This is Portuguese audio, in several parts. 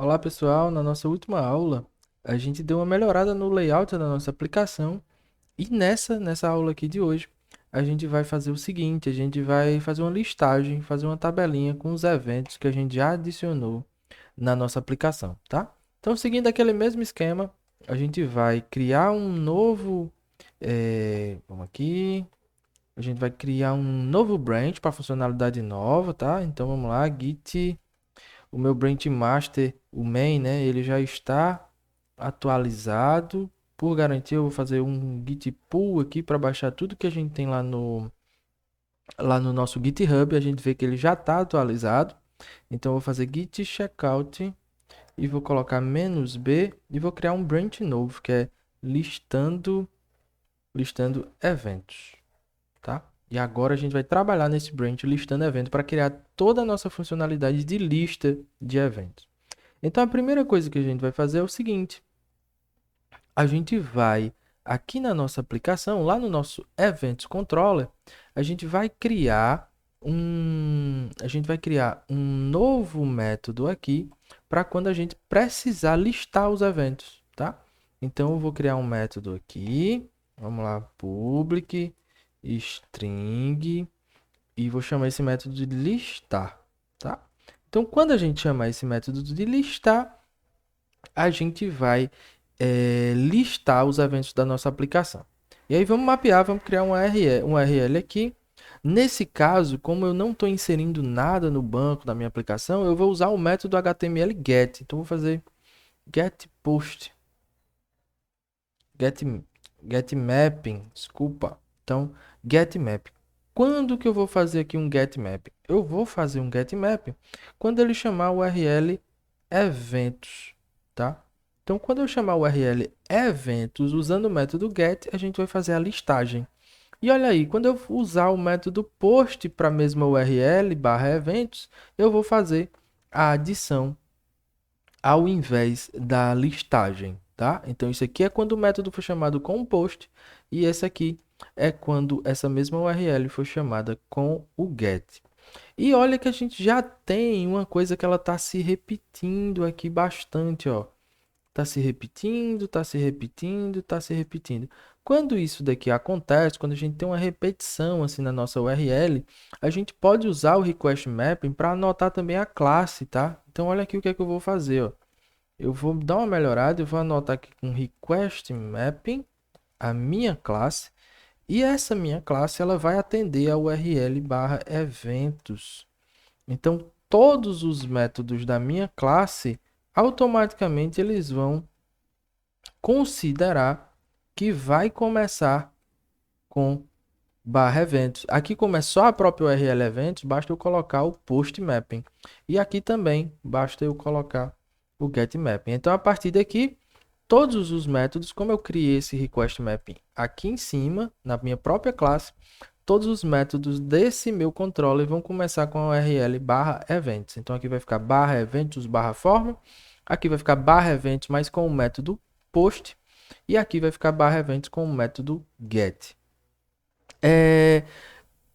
Olá pessoal, na nossa última aula a gente deu uma melhorada no layout da nossa aplicação e nessa aula aqui de hoje a gente vai fazer o seguinte, a gente vai fazer uma listagem, fazer uma tabelinha com os eventos que a gente já adicionou na nossa aplicação, tá? Então seguindo aquele mesmo esquema, a gente vai criar um novo, vamos aqui, a gente vai criar um novo branch para funcionalidade nova, tá? Então vamos lá, git o meu Branch Master, o main, né? Ele já está atualizado. Por garantia, eu vou fazer um git pull aqui para baixar tudo que a gente tem lá no nosso GitHub. A gente vê que ele já está atualizado. Então, eu vou fazer git checkout e vou colocar "-b" e vou criar um branch novo, que é listando eventos, tá? E agora a gente vai trabalhar nesse branch listando evento para criar toda a nossa funcionalidade de lista de eventos. Então a primeira coisa que a gente vai fazer é o seguinte: a gente vai aqui na nossa aplicação, lá no nosso Events Controller, a gente vai criar um novo método aqui para quando a gente precisar listar os eventos, tá? Então eu vou criar um método aqui, vamos lá, public string e vou chamar esse método de listar, tá? Então quando a gente chamar esse método de listar, a gente vai listar os eventos da nossa aplicação. E aí vamos mapear, vamos criar um URL aqui. Nesse caso, como eu não estou inserindo nada no banco da minha aplicação, eu vou usar o método HTML get. Então vou fazer get post, get, get mapping, desculpa. Então get mapping. Quando que eu vou fazer aqui um get mapping? Eu vou fazer um get mapping quando ele chamar o URL eventos, tá? Então, quando eu chamar o URL eventos usando o método get, a gente vai fazer a listagem. E olha aí, quando eu usar o método post para a mesma URL barra eventos, eu vou fazer a adição ao invés da listagem, tá? Então, isso aqui é quando o método for chamado com post e esse aqui é quando essa mesma URL for chamada com o get. E olha que a gente já tem uma coisa que ela está se repetindo aqui bastante, ó. Tá se repetindo, tá se repetindo, tá se repetindo. Quando isso daqui acontece, quando a gente tem uma repetição assim na nossa URL, a gente pode usar o request mapping para anotar também a classe, tá? Então olha aqui o que é que eu vou fazer, ó. Eu vou dar uma melhorada, eu vou anotar aqui com request mapping a minha classe e essa minha classe ela vai atender a URL barra eventos. Então todos os métodos da minha classe automaticamente eles vão considerar que vai começar com barra eventos. Aqui começou a própria URL eventos, basta eu colocar o post mapping. E aqui também basta eu colocar o get mapping. Então a partir daqui, todos os métodos, como eu criei esse request mapping aqui em cima, na minha própria classe, todos os métodos desse meu controller vão começar com a URL barra eventos. Então aqui vai ficar barra eventos barra forma, aqui vai ficar barra eventos, mas com o método post, e aqui vai ficar barra eventos com o método get.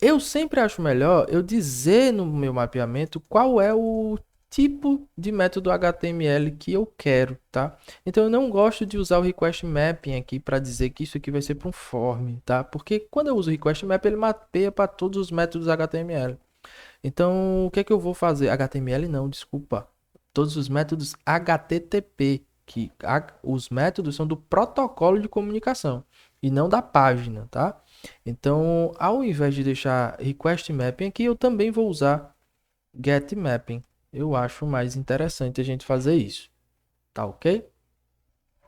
Eu sempre acho melhor eu dizer no meu mapeamento qual é o tipo de método HTML que eu quero, tá? Então eu não gosto de usar o request mapping aqui para dizer que isso aqui vai ser para um form, tá? Porque quando eu uso o request mapping ele mapeia para todos os métodos HTML. Então o que é que eu vou fazer? HTML não, desculpa. Todos os métodos HTTP, que os métodos são do protocolo de comunicação e não da página, tá? Então, ao invés de deixar request mapping aqui, eu também vou usar get mapping. Eu acho mais interessante a gente fazer isso, tá ok?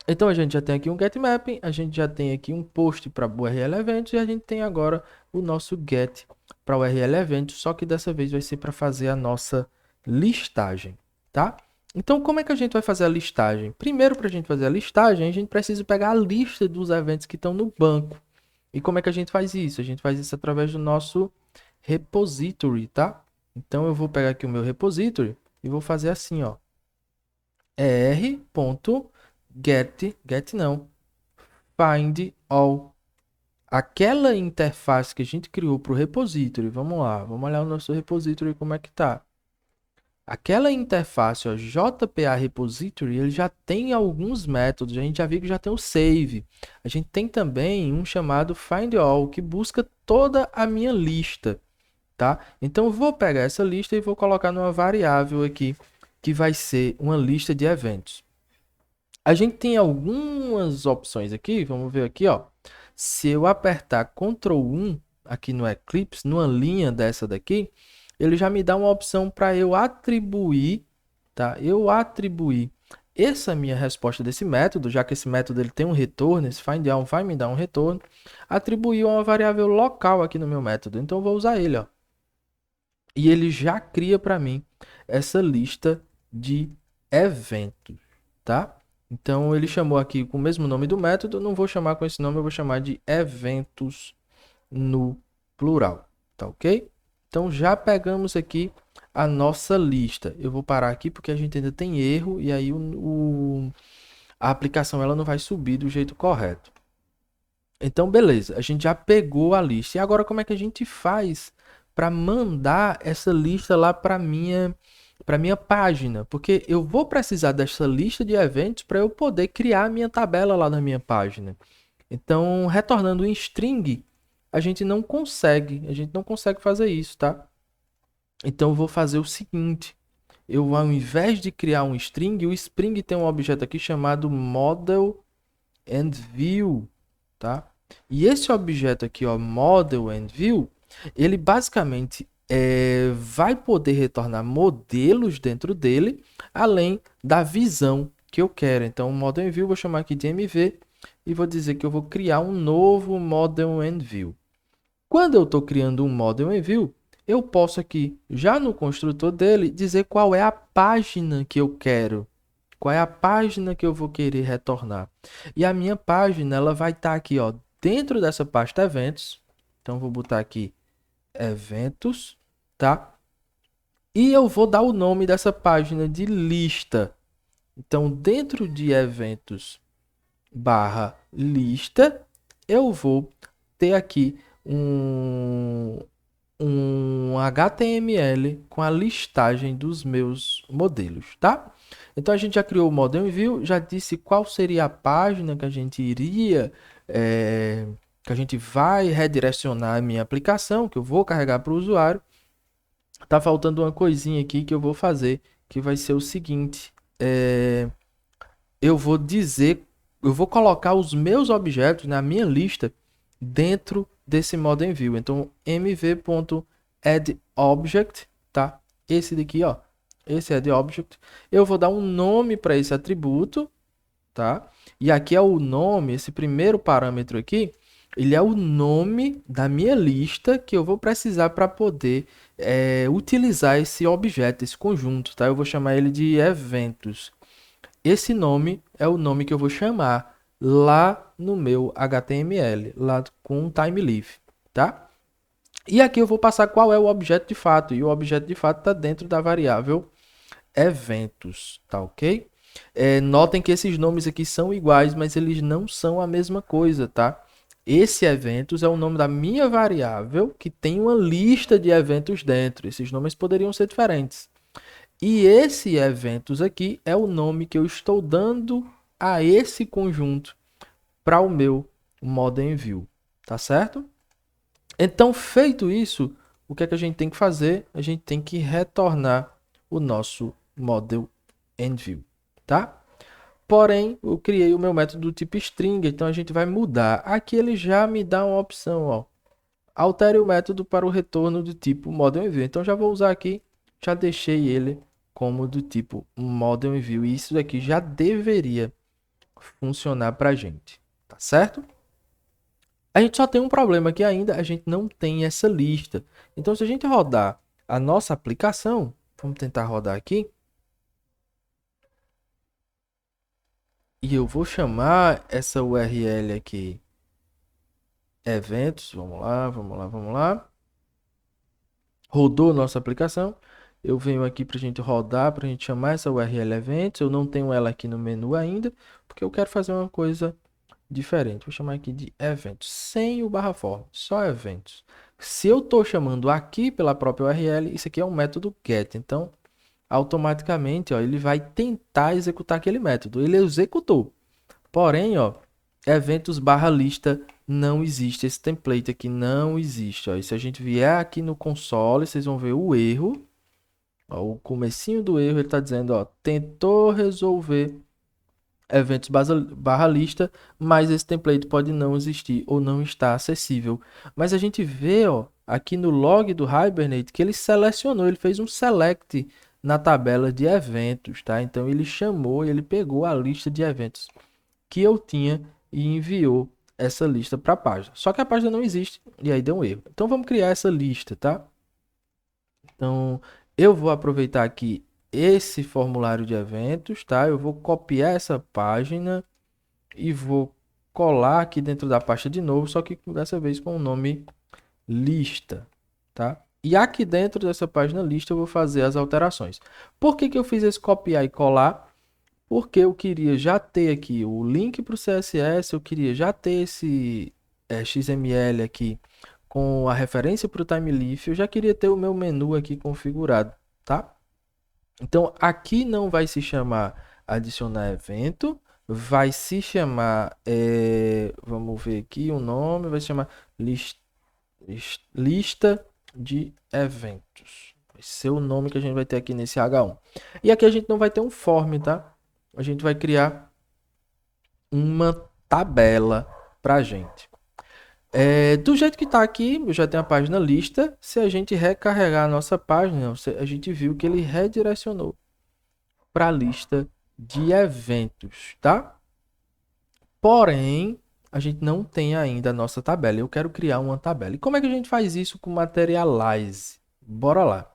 Então a gente já tem aqui um get mapping, a gente já tem aqui um post para URL eventos e a gente tem agora o nosso get para URL eventos, só que dessa vez vai ser para fazer a nossa listagem, tá? Então como é que a gente vai fazer a listagem? Primeiro, para a gente fazer a listagem, a gente precisa pegar a lista dos eventos que estão no banco. E como é que a gente faz isso? A gente faz isso através do nosso repository, tá? Então eu vou pegar aqui o meu repository e vou fazer assim, ó. get não, find all. Aquela interface que a gente criou para o repository, vamos lá, vamos olhar o nosso repository como é que tá. Aquela interface, ó, JPA Repository, ele já tem alguns métodos. A gente já viu que já tem o save. A gente tem também um chamado find all, que busca toda a minha lista, tá? Então eu vou pegar essa lista e vou colocar numa variável aqui, que vai ser uma lista de eventos. A gente tem algumas opções aqui, vamos ver aqui, ó. Se eu apertar Ctrl 1 aqui no Eclipse, numa linha dessa daqui, ele já me dá uma opção para eu atribuir, tá? Eu atribuir essa minha resposta desse método, já que esse método ele tem um retorno, esse findAll vai me dar um retorno, atribuir uma variável local aqui no meu método. Então eu vou usar ele, ó. E ele já cria para mim essa lista de eventos, tá? Então ele chamou aqui com o mesmo nome do método, não vou chamar com esse nome, eu vou chamar de eventos no plural, tá ok? Então já pegamos aqui a nossa lista. Eu vou parar aqui porque a gente ainda tem erro e aí a aplicação ela não vai subir do jeito correto. Então beleza, a gente já pegou a lista. E agora como é que a gente faz para mandar essa lista lá para minha página? Porque eu vou precisar dessa lista de eventos para eu poder criar a minha tabela lá na minha página. Então, retornando em string, a gente não consegue fazer isso, tá? Então, eu vou fazer o seguinte, eu ao invés de criar um string, o Spring tem um objeto aqui chamado model and view, tá? E esse objeto aqui, ó, model and view, ele basicamente vai poder retornar modelos dentro dele, além da visão que eu quero. Então, o model and view, vou chamar aqui de MV e vou dizer que eu vou criar um novo model and view. Quando eu estou criando um model and view, eu posso aqui, já no construtor dele, dizer qual é a página que eu quero. Qual é a página que eu vou querer retornar. E a minha página, ela vai estar aqui, ó, dentro dessa pasta eventos. Então, vou botar aqui eventos, tá? E eu vou dar o nome dessa página de lista. Então, dentro de eventos barra lista, eu vou ter aqui um HTML com a listagem dos meus modelos, tá? Então a gente já criou o model view, já disse qual seria a página que a gente iria, que a gente vai redirecionar a minha aplicação, que eu vou carregar para o usuário. Tá faltando uma coisinha aqui que eu vou fazer, que vai ser o seguinte, eu vou colocar os meus objetos na minha lista dentro desse model view. Então, mv.addObject, tá? Esse daqui, ó, esse addObject. Eu vou dar um nome para esse atributo, tá? E aqui é o nome, esse primeiro parâmetro aqui, ele é o nome da minha lista que eu vou precisar para poder utilizar esse objeto, esse conjunto, tá? Eu vou chamar ele de eventos. Esse nome é o nome que eu vou chamar lá no meu HTML, lá com timeleaf, tá? E aqui eu vou passar qual é o objeto de fato, e o objeto de fato está dentro da variável eventos, tá ok? Notem que esses nomes aqui são iguais, mas eles não são a mesma coisa, tá? Esse eventos é o nome da minha variável que tem uma lista de eventos dentro. Esses nomes poderiam ser diferentes. E esse eventos aqui é o nome que eu estou dando a esse conjunto para o meu model view, tá certo? Então, feito isso, o que é que a gente tem que fazer? A gente tem que retornar o nosso model view, tá? Porém, eu criei o meu método do tipo string, então a gente vai mudar. Aqui ele já me dá uma opção, ó. Altere o método para o retorno do tipo model view. Então já vou usar aqui, já deixei ele como do tipo model view. E isso daqui já deveria funcionar para a gente, tá certo? A gente só tem um problema aqui ainda, a gente não tem essa lista. Então se a gente rodar a nossa aplicação, vamos tentar rodar aqui. E eu vou chamar essa URL aqui eventos, vamos lá. Rodou nossa aplicação. Eu venho aqui para a gente rodar, para a gente chamar essa URL eventos. Eu não tenho ela aqui no menu ainda, porque eu quero fazer uma coisa diferente. Vou chamar aqui de eventos, sem o barra form, só eventos. Se eu estou chamando aqui pela própria URL, isso aqui é um método get. Então, automaticamente, ó, ele vai tentar executar aquele método. Ele executou. Porém, ó, eventos barra lista não existe. Esse template aqui não existe, ó. E se a gente vier aqui no console, vocês vão ver o erro. Ó, o comecinho do erro, ele está dizendo, ó, tentou resolver eventos barra lista, mas esse template pode não existir ou não estar acessível. Mas a gente vê, ó, aqui no log do Hibernate que ele selecionou, ele fez um select na tabela de eventos, tá? Então ele chamou, ele pegou a lista de eventos que eu tinha e enviou essa lista para a página. Só que a página não existe e aí deu um erro. Então vamos criar essa lista, tá? Então eu vou aproveitar aqui esse formulário de eventos, tá? Eu vou copiar essa página e vou colar aqui dentro da pasta de novo, só que dessa vez com o nome lista, tá? E aqui dentro dessa página lista eu vou fazer as alterações. Por que que eu fiz esse copiar e colar? Porque eu queria já ter aqui o link para o CSS, eu queria já ter esse XML aqui com a referência para o Timeleaf, eu já queria ter o meu menu aqui configurado, tá? Então aqui não vai se chamar adicionar evento, vai se chamar, vamos ver aqui o nome, vai se chamar lista de eventos. Vai ser o nome que a gente vai ter aqui nesse H1. E aqui a gente não vai ter um form, tá? A gente vai criar uma tabela pra gente. Do jeito que está aqui, eu já tenho a página lista. Se a gente recarregar a nossa página, a gente viu que ele redirecionou para a lista de eventos, tá? Porém, a gente não tem ainda a nossa tabela. Eu quero criar uma tabela. E como é que a gente faz isso com Materialize? Bora lá.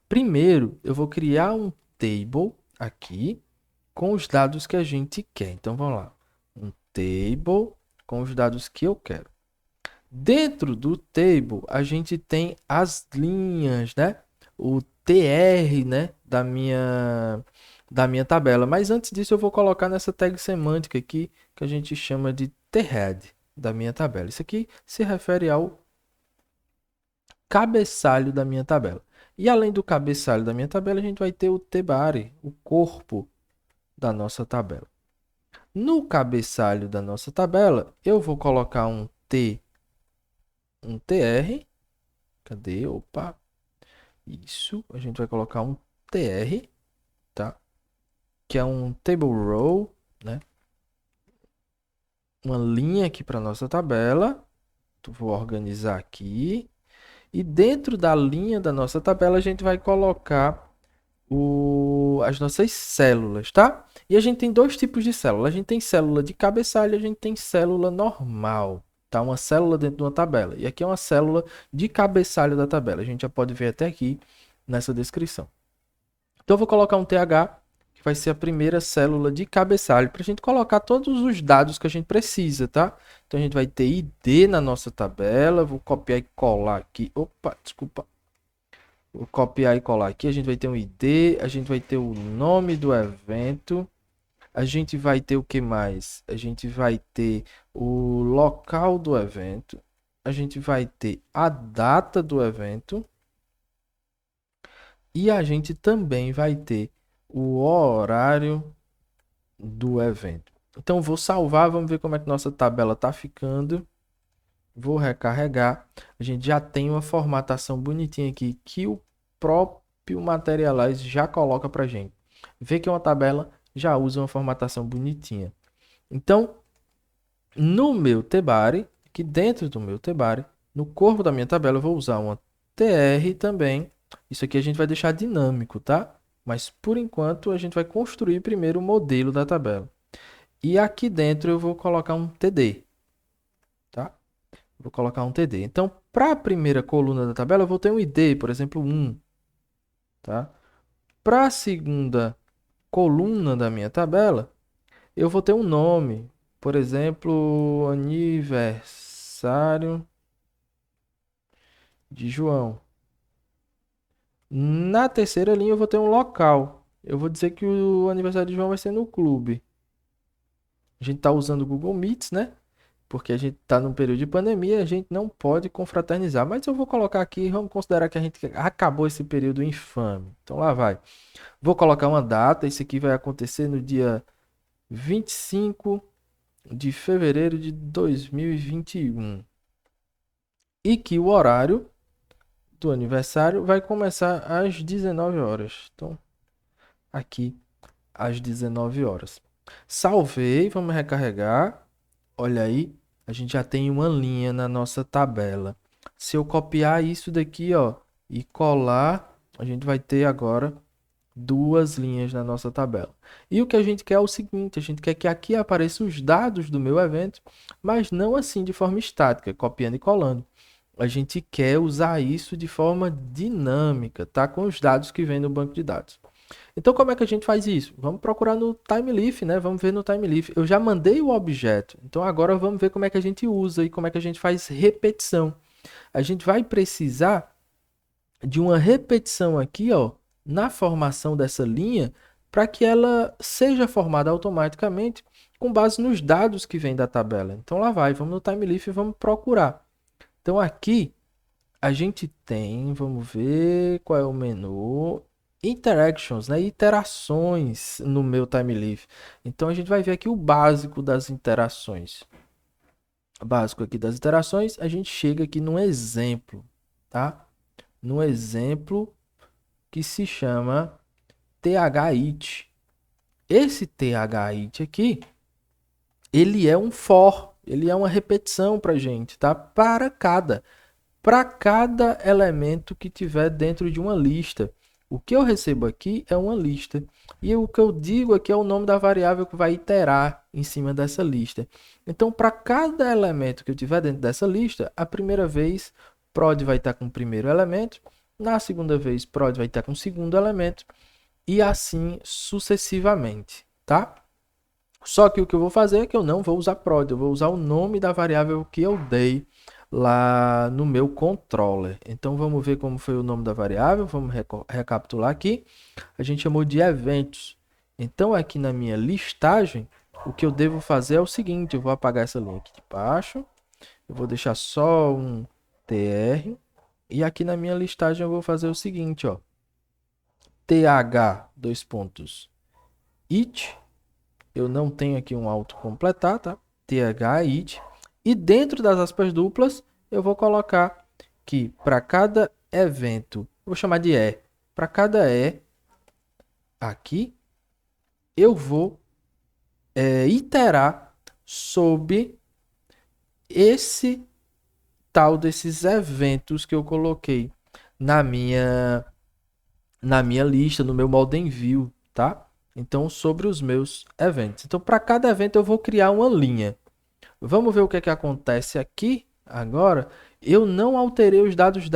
Primeiro, eu vou criar um table aqui com os dados que a gente quer. Então, vamos lá. Um table com os dados que eu quero. Dentro do table, a gente tem as linhas, né? O TR, né? Da minha tabela. Mas antes disso, eu vou colocar nessa tag semântica aqui, que a gente chama de thead da minha tabela. Isso aqui se refere ao cabeçalho da minha tabela. E além do cabeçalho da minha tabela, a gente vai ter o tbody, o corpo da nossa tabela. No cabeçalho da nossa tabela, eu vou colocar um tr. Cadê? Opa. Isso. A gente vai colocar um tr, tá? Que é um table row, né? Uma linha aqui para nossa tabela. Vou organizar aqui. E dentro da linha da nossa tabela, a gente vai colocar as nossas células, tá? E a gente tem dois tipos de célula. A gente tem célula de cabeçalho e a gente tem célula normal, tá? Uma célula dentro de uma tabela. E aqui é uma célula de cabeçalho da tabela. A gente já pode ver até aqui nessa descrição. Então eu vou colocar um TH, que vai ser a primeira célula de cabeçalho, para a gente colocar todos os dados que a gente precisa, tá? Então a gente vai ter ID na nossa tabela. Vou copiar e colar aqui. Opa, desculpa. Vou copiar e colar aqui. A gente vai ter um ID, a gente vai ter o nome do evento. A gente vai ter o que mais? A gente vai ter o local do evento. A gente vai ter a data do evento. E a gente também vai ter o horário do evento. Então vou salvar, vamos ver como é que nossa tabela está ficando. Vou recarregar. A gente já tem uma formatação bonitinha aqui que o próprio Materialize já coloca para gente. Vê que é uma tabela, já usa uma formatação bonitinha. Então, no meu tbody, aqui dentro do meu tbody, no corpo da minha tabela, eu vou usar uma tr também. Isso aqui a gente vai deixar dinâmico, tá? Mas por enquanto a gente vai construir primeiro o modelo da tabela. E aqui dentro eu vou colocar um td, tá? Vou colocar um td. Então, para a primeira coluna da tabela, eu vou ter um id, por exemplo, 1, tá? Para a segunda coluna da minha tabela, eu vou ter um nome, por exemplo, aniversário de João. Na terceira linha eu vou ter um local. Eu vou dizer que o aniversário de João vai ser no clube. A gente está usando o Google Meets, né? porque a gente está num período de pandemia e a gente não pode confraternizar. Mas eu vou colocar aqui, vamos considerar que a gente acabou esse período infame. Então lá vai. Vou colocar uma data, isso aqui vai acontecer no dia 25 de fevereiro de 2021. E que o horário do aniversário vai começar às 19 horas. Então, aqui às 19 horas. Salvei, vamos recarregar. Olha aí, a gente já tem uma linha na nossa tabela. Se eu copiar isso daqui, ó, e colar, a gente vai ter agora duas linhas na nossa tabela. E o que a gente quer é o seguinte, a gente quer que aqui apareçam os dados do meu evento, mas não assim de forma estática, copiando e colando. A gente quer usar isso de forma dinâmica, tá? Com os dados que vem no banco de dados. Então, como é que a gente faz isso? Vamos procurar no TimeLeaf, né? Vamos ver no TimeLeaf. Eu já mandei o objeto, então agora vamos ver como é que a gente usa e como é que a gente faz repetição. A gente vai precisar de uma repetição aqui, ó, na formação dessa linha, para que ela seja formada automaticamente com base nos dados que vem da tabela. Então lá vai, vamos no TimeLeaf e vamos procurar. Então aqui a gente tem, vamos ver qual é o menu, interactions, né? Interações no meu TimeLeaf. Então a gente vai ver aqui o básico das interações. O básico aqui das interações, a gente chega aqui num exemplo, tá? Num exemplo que se chama THIT. Esse THIT aqui, ele é um for, ele é uma repetição para gente, tá? Para cada elemento que tiver dentro de uma lista. O que eu recebo aqui é uma lista. E o que eu digo aqui é o nome da variável que vai iterar em cima dessa lista. Então, para cada elemento que eu tiver dentro dessa lista, a primeira vez prod vai estar com o primeiro elemento, na segunda vez prod vai estar com o segundo elemento, e assim sucessivamente, tá? Só que o que eu vou fazer é que eu não vou usar prod, eu vou usar o nome da variável que eu dei lá no meu controller. Então vamos ver como foi o nome da variável, vamos recapitular aqui. A gente chamou de eventos. Então aqui na minha listagem, o que eu devo fazer é o seguinte, eu vou apagar essa linha aqui de baixo, eu vou deixar só um tr, e aqui na minha listagem eu vou fazer o seguinte, ó, th, dois pontos, it, eu não tenho aqui um autocompletar, tá? Th, e dentro das aspas duplas, eu vou colocar que para cada evento, vou chamar de E, para cada E, aqui, eu vou iterar sobre esse tal desses eventos que eu coloquei na minha lista, no meu modem view, tá? Então, sobre os meus eventos. Então, para cada evento eu vou criar uma linha. Vamos ver o que é que acontece aqui agora. Eu não alterei os dados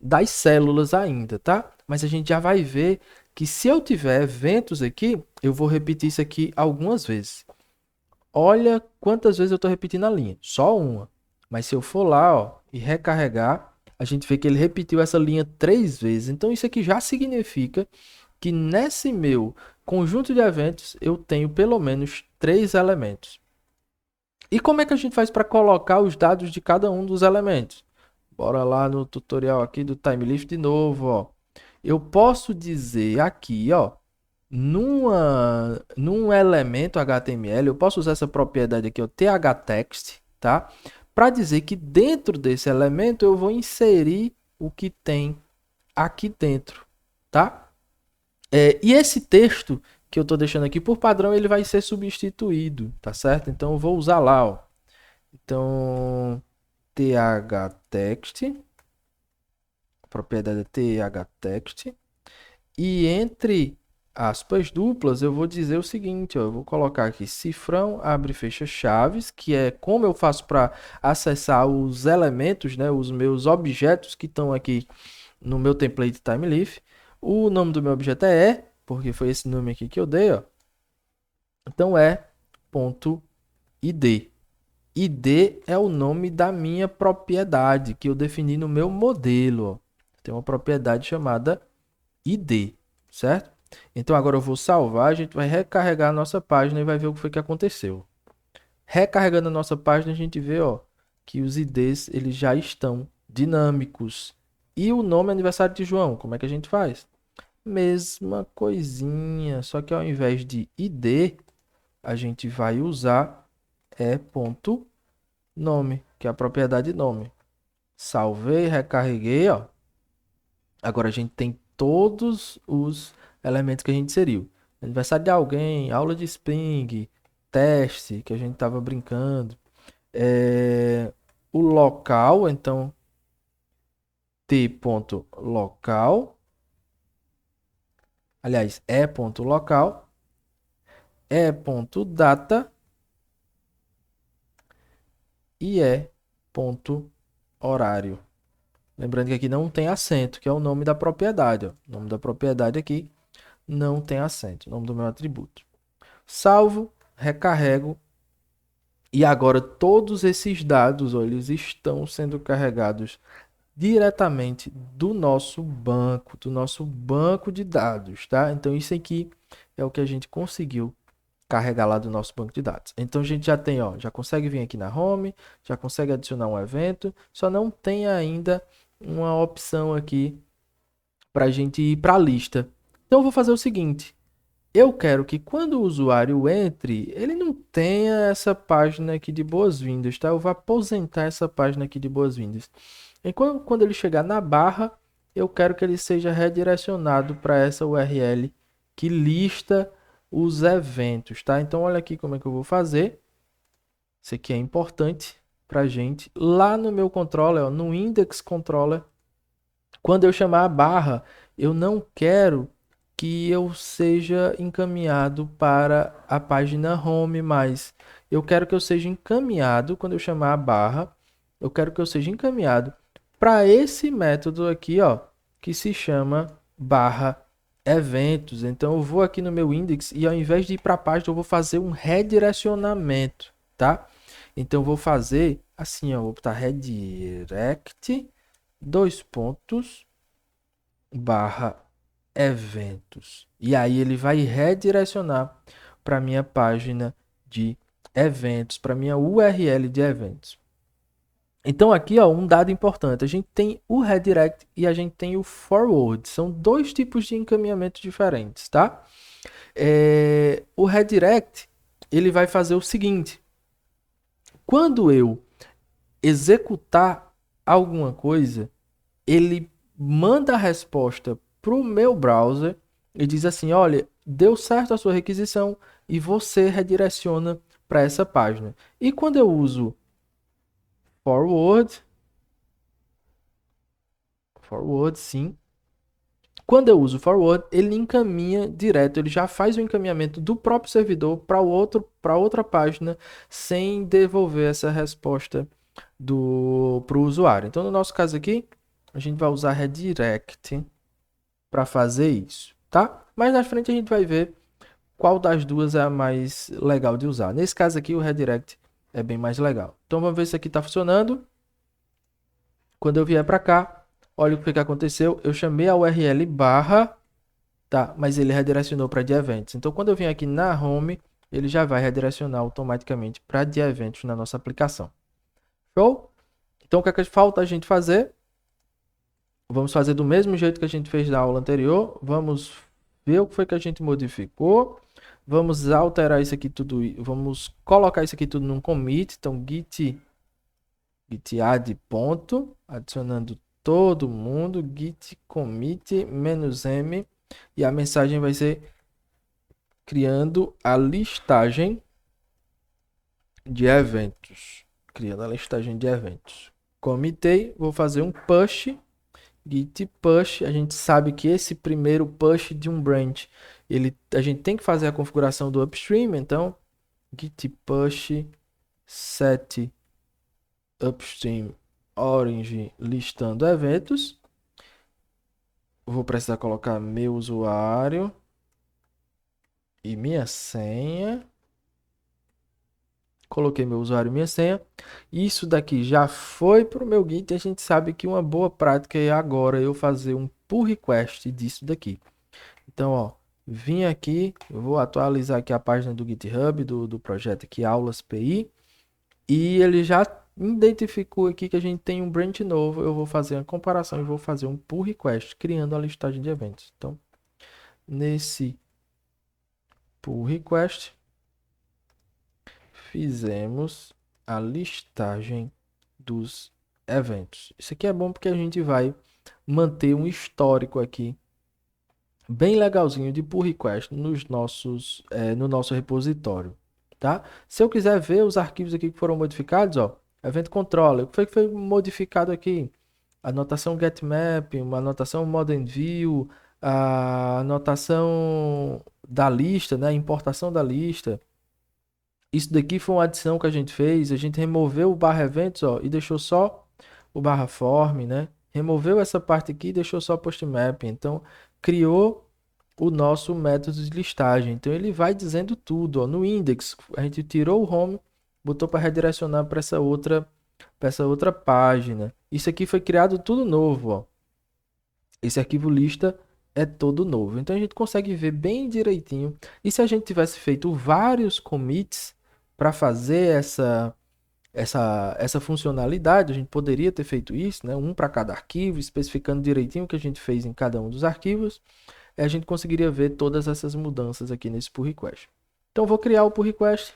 das células ainda, tá? Mas a gente já vai ver que se eu tiver eventos aqui, eu vou repetir isso aqui algumas vezes. Olha quantas vezes eu estou repetindo a linha. Só uma. Mas se eu for lá, ó, e recarregar, a gente vê que ele repetiu essa linha 3 vezes. Então isso aqui já significa que nesse meu conjunto de eventos eu tenho pelo menos 3 elementos. E como é que a gente faz para colocar os dados de cada um dos elementos? Bora lá no tutorial aqui do TimeLeaf de novo, ó. Eu posso dizer aqui, ó, num elemento HTML, eu posso usar essa propriedade aqui, ó, thText, tá? Para dizer que dentro desse elemento eu vou inserir o que tem aqui dentro, tá? E esse texto que eu estou deixando aqui por padrão, ele vai ser substituído, tá certo? Então eu vou usar lá, ó. Então, thText, a propriedade é thText, e entre aspas duplas eu vou dizer o seguinte, ó, eu vou colocar aqui cifrão abre e fecha chaves, que é como eu faço para acessar os elementos, né, os meus objetos que estão aqui no meu template TimeLeaf. O nome do meu objeto é porque foi esse nome aqui que eu dei, ó. Então é ponto id. ID é o nome da minha propriedade que eu defini no meu modelo, ó. Tem uma propriedade chamada ID, certo? Então agora eu vou salvar, a gente vai recarregar a nossa página e vai ver o que foi que aconteceu. recarregando a nossa página, a gente vê, ó, que os IDs eles já estão dinâmicos. E o nome é aniversário de João, como é que a gente faz? Mesma coisinha, só que ao invés de ID, a gente vai usar e.nome, que é a propriedade nome. Salvei, recarreguei, ó. Agora a gente tem todos os elementos que a gente inseriu. Aniversário de alguém, aula de Spring, teste, que a gente estava brincando. O local, então, t.local. Aliás, e.local. E.data. E e.horário. Lembrando que aqui não tem acento, que é o nome da propriedade. Ó. O nome da propriedade aqui não tem acento, o nome do meu atributo. Salvo, recarrego. E agora todos esses dados, ó, eles estão sendo carregados diretamente do nosso banco de dados, tá? Então isso aqui é o que a gente conseguiu carregar lá do nosso banco de dados. Então a gente já tem, ó, já consegue vir aqui na home, já consegue adicionar um evento, só não tem ainda uma opção aqui para a gente ir para a lista. Então eu vou fazer o seguinte, eu quero que quando o usuário entre, ele não tenha essa página aqui de boas-vindas, tá? Eu vou aposentar essa página aqui de boas-vindas. E quando ele chegar na barra, eu quero que ele seja redirecionado para essa URL que lista os eventos, tá? Então, olha aqui como é que eu vou fazer. Isso aqui é importante para a gente. Lá no meu controller, ó, no index controller, quando eu chamar a barra, eu não quero que eu seja encaminhado para a página home mais. Eu quero que eu seja encaminhado, quando eu chamar a barra, eu quero que eu seja encaminhado para esse método aqui, ó, que se chama barra eventos. Então eu vou aqui no meu index e ao invés de ir para a página, eu vou fazer um redirecionamento, tá? Então eu vou fazer assim, ó, vou botar redirect, dois pontos, barra eventos. E aí ele vai redirecionar para minha página de eventos, para minha URL de eventos. Então aqui, ó, um dado importante, a gente tem o redirect e a gente tem o forward, são dois tipos de encaminhamento diferentes, tá? O redirect, ele vai fazer o seguinte, quando eu executar alguma coisa, ele manda a resposta para o meu browser e diz assim, olha, deu certo a sua requisição e você redireciona para essa página. E quando eu uso forward, sim. Quando eu uso forward, ele encaminha direto, ele já faz o encaminhamento do próprio servidor para outra página sem devolver essa resposta para o usuário. Então, no nosso caso aqui, a gente vai usar redirect para fazer isso, tá? Mas na frente a gente vai ver qual das duas é a mais legal de usar. Nesse caso aqui, o redirect é bem mais legal. Então, vamos ver se aqui está funcionando. Quando eu vier para cá, olha o que aconteceu. Eu chamei a URL barra, tá? Mas ele redirecionou para de eventos. Então, quando eu vim aqui na home, ele já vai redirecionar automaticamente para de eventos na nossa aplicação. Show? Então, o que é que falta a gente fazer? Vamos fazer do mesmo jeito que a gente fez na aula anterior. Vamos ver o que foi que a gente modificou. Vamos alterar isso aqui tudo. Vamos colocar isso aqui tudo num commit. Então, git add ponto, adicionando todo mundo, git commit -m, e a mensagem vai ser criando a listagem de eventos. Criando a listagem de eventos. Comitei, vou fazer um push, git push. A gente sabe que esse primeiro push de um branch, a gente tem que fazer a configuração do upstream, então git push set upstream orange listando eventos. Vou precisar colocar meu usuário e minha senha. Coloquei meu usuário e minha senha. Isso daqui já foi para o meu Git. A gente sabe que uma boa prática é agora eu fazer um pull request disso daqui. Então, ó, vim aqui, eu vou atualizar aqui a página do GitHub do projeto aqui, Aulas PI. E ele já identificou aqui que a gente tem um branch novo. Eu vou fazer uma comparação e vou fazer um pull request, criando a listagem de eventos. Então, nesse pull request, fizemos a listagem dos eventos. Isso aqui é bom porque a gente vai manter um histórico aqui bem legalzinho de pull request no nosso repositório, tá? Se eu quiser ver os arquivos aqui que foram modificados, ó, event controller, o que foi modificado aqui? Anotação getMap, uma anotação modern view, a anotação da lista, né? Importação da lista. Isso daqui foi uma adição que a gente removeu o barra eventos, ó, e deixou só o barra form, né? Removeu essa parte aqui e deixou só postmap. Então, criou o nosso método de listagem. Então, ele vai dizendo tudo, ó. No index, a gente tirou o home, botou para redirecionar para essa outra página. Isso aqui foi criado tudo novo, ó. Esse arquivo lista é todo novo. Então, a gente consegue ver bem direitinho. E se a gente tivesse feito vários commits para fazer essa funcionalidade, a gente poderia ter feito isso, né? Um para cada arquivo, especificando direitinho o que a gente fez em cada um dos arquivos. E a gente conseguiria ver todas essas mudanças aqui nesse pull request. Então, vou criar o pull request.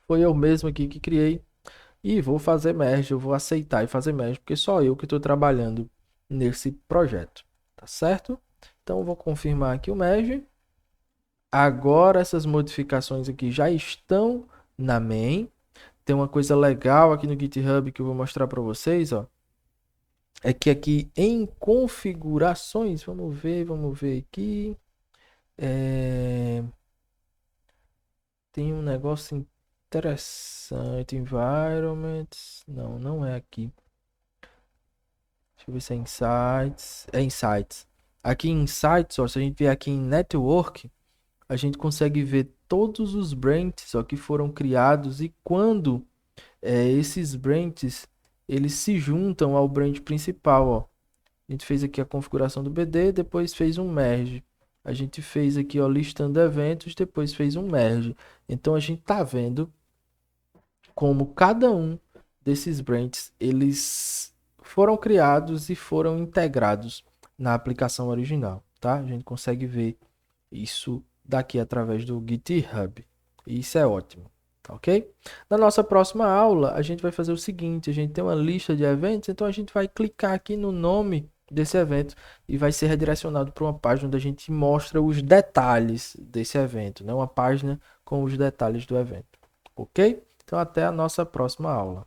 Foi eu mesmo aqui que criei. E vou fazer merge, eu vou aceitar e fazer merge, porque só eu que estou trabalhando nesse projeto. Tá certo? Então, eu vou confirmar aqui o merge. Agora, essas modificações aqui já estão na main. Tem uma coisa legal aqui no GitHub que eu vou mostrar para vocês, ó. É que aqui em configurações, vamos ver aqui. Tem um negócio interessante, environments, não é aqui. Deixa eu ver se é insights, é insights. Aqui em insights, ó, se a gente vier aqui em network, a gente consegue ver todos os branches, ó, que foram criados e quando esses branches eles se juntam ao branch principal, ó. A gente fez aqui a configuração do BD, depois fez um merge. A gente fez aqui, ó, listando eventos, depois fez um merge. Então a gente tá vendo como cada um desses branches eles foram criados e foram integrados na aplicação original, tá? A gente consegue ver isso daqui através do GitHub. E isso é ótimo. Tá, ok? Na nossa próxima aula, a gente vai fazer o seguinte, a gente tem uma lista de eventos, então a gente vai clicar aqui no nome desse evento e vai ser redirecionado para uma página onde a gente mostra os detalhes desse evento, né? Uma página com os detalhes do evento, ok? Então até a nossa próxima aula.